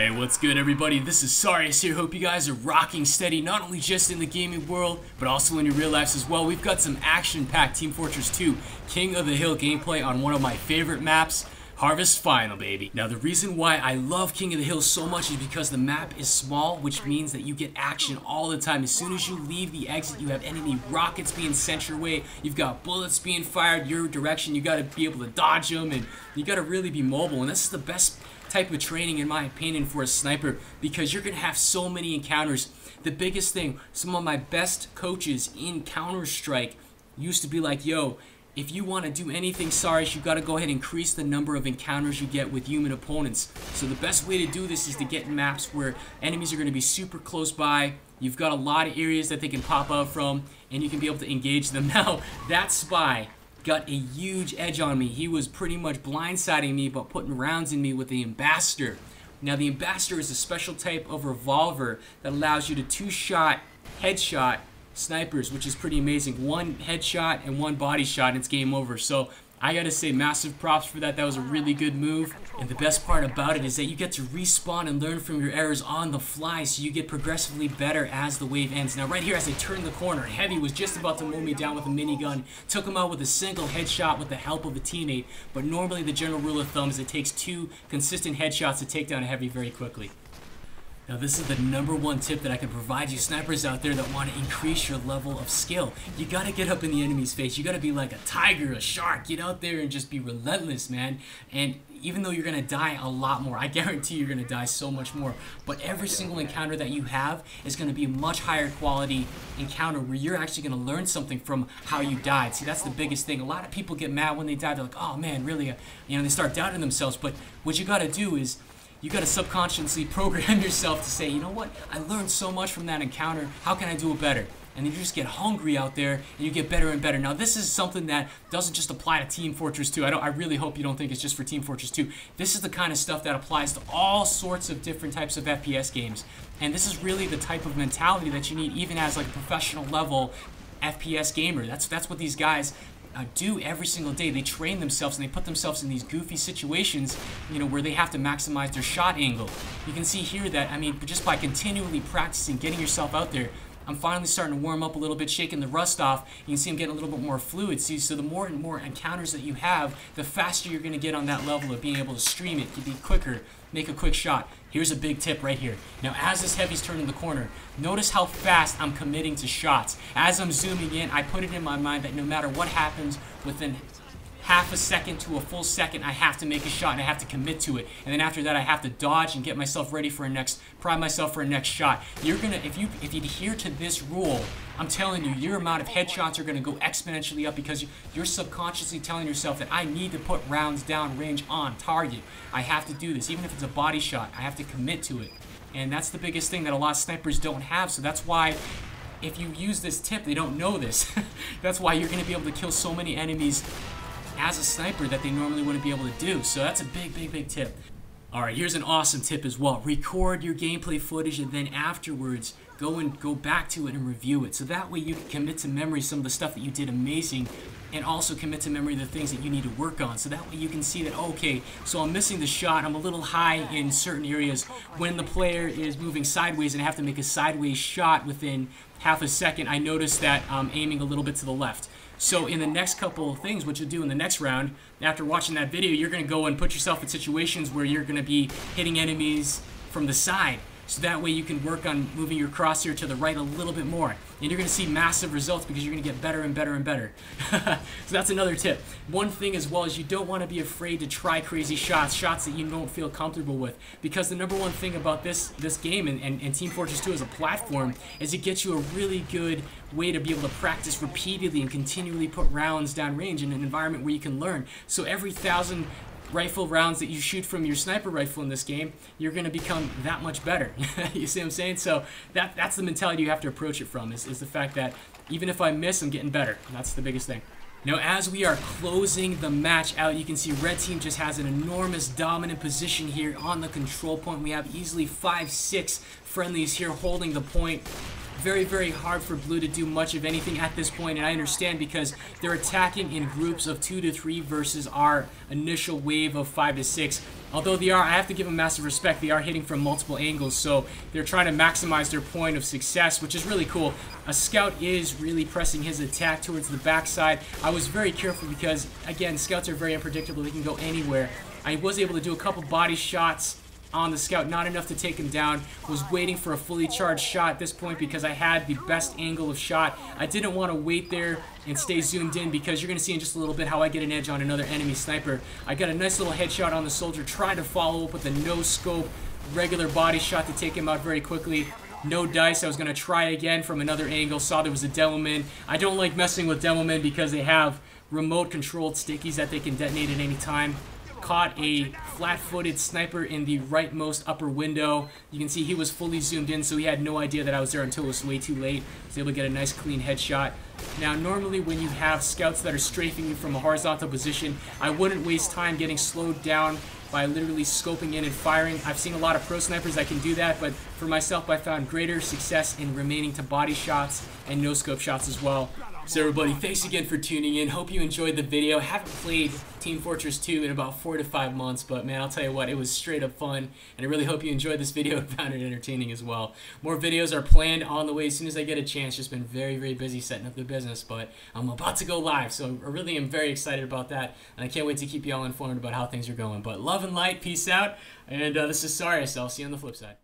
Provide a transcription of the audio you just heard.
Hey, what's good everybody? This is Sarius here. Hope you guys are rocking steady, not only just in the gaming world, but also in your real lives as well. We've got some action-packed Team Fortress 2 King of the Hill gameplay on one of my favorite maps, Harvest Final, baby. Now, the reason why I love King of the Hill so much is because the map is small, which means that you get action all the time. As soon as you leave the exit, you have enemy rockets being sent your way. You've got bullets being fired your direction. You got to be able to dodge them, and you got to really be mobile. And this is the best type of training, in my opinion, for a sniper, because you're gonna have so many encounters. The biggest thing, some of my best coaches in Counter-Strike used to be like, yo, if you want to do anything, Sarius, you got to go ahead and increase the number of encounters you get with human opponents. So the best way to do this is to get maps where enemies are going to be super close by. You've got a lot of areas that they can pop out from, and you can be able to engage them. Now, that spy got a huge edge on me. He was pretty much blindsiding me, but putting rounds in me with the Ambassador. Now, the Ambassador is a special type of revolver that allows you to two-shot headshot snipers, which is pretty amazing. One headshot and one body shot, and it's game over. So I gotta say, massive props for that. That was a really good move. And the best part about it is that you get to respawn and learn from your errors on the fly, so you get progressively better as the wave ends. Now, right here, as I turn the corner, Heavy was just about to mow me down with a minigun. Took him out with a single headshot with the help of a teammate. But normally, the general rule of thumb is it takes 2 consistent headshots to take down a Heavy very quickly. Now, this is the #1 tip that I can provide you snipers out there that want to increase your level of skill. You got to get up in the enemy's face. You got to be like a tiger, a shark. Get out there and just be relentless, man. And even though you're going to die a lot more, I guarantee you're going to die so much more. But every single encounter that you have is going to be a much higher quality encounter where you're actually going to learn something from how you died. See, that's the biggest thing. A lot of people get mad when they die. They're like, oh, man, really? You know, they start doubting themselves. But what you got to do is you got to subconsciously program yourself to say, you know what, I learned so much from that encounter, how can I do it better? And then you just get hungry out there, and you get better and better. Now, this is something that doesn't just apply to Team Fortress 2. I really hope you don't think it's just for Team Fortress 2. This is the kind of stuff that applies to all sorts of different types of FPS games. And this is really the type of mentality that you need even as like a professional level FPS gamer. That's what these guys do every single day. They train themselves and they put themselves in these goofy situations, you know, where they have to maximize their shot angle. You can see here that, I mean, just by continually practicing, getting yourself out there, I'm finally starting to warm up a little bit, shaking the rust off. You can see I'm getting a little bit more fluid. See, so the more and more encounters that you have, the faster you're going to get on that level of being able to stream it, to be quicker, make a quick shot. Here's a big tip right here. Now, as this Heavy's turning the corner, notice how fast I'm committing to shots. As I'm zooming in, I put it in my mind that no matter what happens, within half a second to a full second, I have to make a shot and I have to commit to it. And then after that, I have to dodge and get myself ready for prime myself for a next shot. You're gonna, if you adhere to this rule, I'm telling you, your amount of headshots are gonna go exponentially up because you're subconsciously telling yourself that I need to put rounds down range on target. I have to do this, even if it's a body shot. I have to commit to it. And that's the biggest thing that a lot of snipers don't have. So that's why, if you use this tip, they don't know this. That's why you're gonna be able to kill so many enemies as a sniper that they normally wouldn't be able to do. So that's a big tip. Alright, here's an awesome tip as well. Record your gameplay footage and then afterwards go back to it and review it. So that way you can commit to memory some of the stuff that you did amazing, and also commit to memory the things that you need to work on. So that way you can see that, okay, so I'm missing the shot, I'm a little high in certain areas when the player is moving sideways and I have to make a sideways shot within half a second. I notice that I'm aiming a little bit to the left. So in the next couple of things, what you'll do in the next round, after watching that video, you're going to go and put yourself in situations where you're going to be hitting enemies from the side. So that way you can work on moving your crosshair to the right a little bit more. And you're going to see massive results because you're going to get better and better and better. So that's another tip. One thing as well is you don't want to be afraid to try crazy shots that you don't feel comfortable with. Because the #1 thing about this game and Team Fortress 2 as a platform is it gets you a really good way to be able to practice repeatedly and continually put rounds down range in an environment where you can learn. So every 1,000 rifle rounds that you shoot from your sniper rifle in this game, you're going to become that much better. You see what I'm saying? So that's the mentality you have to approach it from, is the fact that even if I miss, I'm getting better. That's the biggest thing. Now, as we are closing the match out, you can see Red Team just has an enormous dominant position here on the control point. We have easily 5-6 friendlies here holding the point. Very hard for Blue to do much of anything at this point, and I understand because they're attacking in groups of 2 to 3 versus our initial wave of 5 to 6. Although I have to give them massive respect, they are hitting from multiple angles, so they're trying to maximize their point of success, which is really cool. A scout is really pressing his attack towards the backside. I was very careful because, again, scouts are very unpredictable. They can go anywhere. I was able to do a couple body shots on the scout, not enough to take him down. Was waiting for a fully charged shot at this point because I had the best angle of shot. I didn't want to wait there and stay zoomed in because you're going to see in just a little bit how I get an edge on another enemy sniper. I got a nice little headshot on the soldier, tried to follow up with a no-scope regular body shot to take him out very quickly. No dice. I was going to try again from another angle. Saw there was a Demoman. I don't like messing with Demoman because they have remote controlled stickies that they can detonate at any time. Caught a flat-footed sniper in the rightmost upper window. You can see he was fully zoomed in, so he had no idea that I was there until it was way too late. Was able to get a nice clean headshot. Now, normally when you have scouts that are strafing you from a horizontal position, I wouldn't waste time getting slowed down by literally scoping in and firing. I've seen a lot of pro snipers that can do that, but for myself, I found greater success in remaining to body shots and no-scope shots as well. So everybody, thanks again for tuning in. Hope you enjoyed the video. Haven't played Team Fortress 2 in about 4 to 5 months, but man, I'll tell you what, it was straight up fun, and I really hope you enjoyed this video and found it entertaining as well. More videos are planned on the way as soon as I get a chance. Just been very, very busy setting up the business, but I'm about to go live, so I really am very excited about that, and I can't wait to keep you all informed about how things are going. But love and light, peace out, and this is Sarius. I'll see you on the flip side.